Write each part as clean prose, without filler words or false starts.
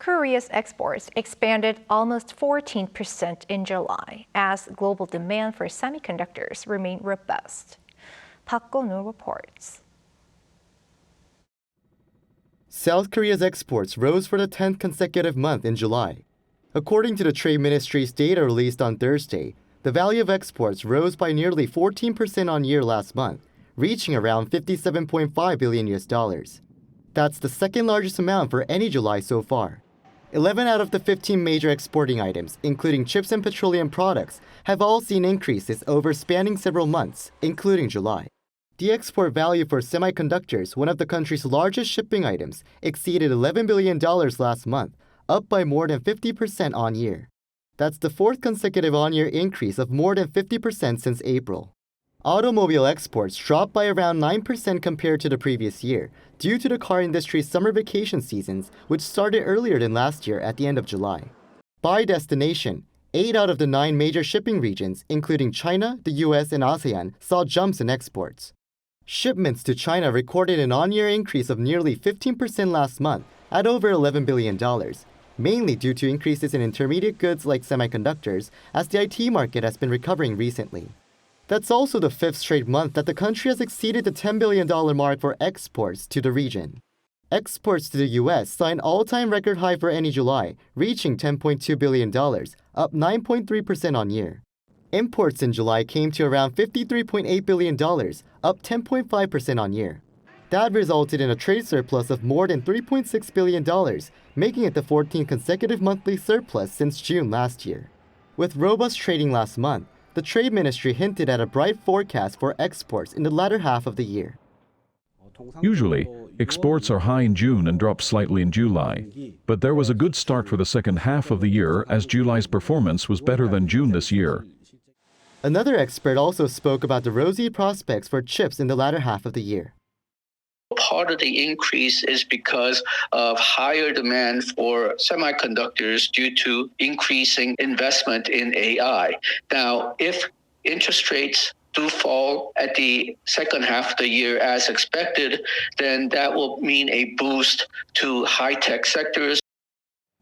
Korea's exports expanded almost 14% in July as global demand for semiconductors remained robust. Kun-woo reports. South Korea's exports rose for the 10th consecutive month in July. According to the Trade Ministry's data released on Thursday, the value of exports rose by nearly 14% on year last month, reaching around $57.5 billion. That's the second largest amount for any July so far. 11 out of the 15 major exporting items, including chips and petroleum products, have all seen increases over spanning several months, including July. The export value for semiconductors, one of the country's largest shipping items, exceeded $11 billion last month, up by more than 50% on year. That's the fourth consecutive on-year increase of more than 50% since April. Automobile exports dropped by around 9% compared to the previous year due to the car industry's summer vacation seasons, which started earlier than last year at the end of July. By destination, 8 out of the 9 major shipping regions, including China, the US, and ASEAN, saw jumps in exports. Shipments to China recorded an on-year increase of nearly 15% last month at over $11 billion, mainly due to increases in intermediate goods like semiconductors, as the IT market has been recovering recently. That's also the 5th straight month that the country has exceeded the $10 billion mark for exports to the region. Exports to the US saw an all-time record high for any July, reaching $10.2 billion, up 9.3% on year. Imports in July came to around $53.8 billion, up 10.5% on year. That resulted in a trade surplus of more than $3.6 billion, making it the 14th consecutive monthly surplus since June last year. With robust trading last month, the Trade Ministry hinted at a bright forecast for exports in the latter half of the year. Usually, exports are high in June and drop slightly in July. But there was a good start for the second half of the year as July's performance was better than June this year. Another expert also spoke about the rosy prospects for chips in the latter half of the year. Part of the increase is because of higher demand for semiconductors due to increasing investment in AI. Now, if interest rates do fall at the second half of the year as expected, then that will mean a boost to high-tech sectors.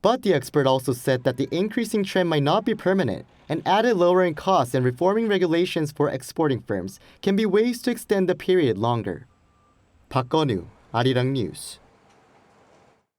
But the expert also said that the increasing trend might not be permanent, and added lowering costs and reforming regulations for exporting firms can be ways to extend the period longer. Kun-woo, Arirang News.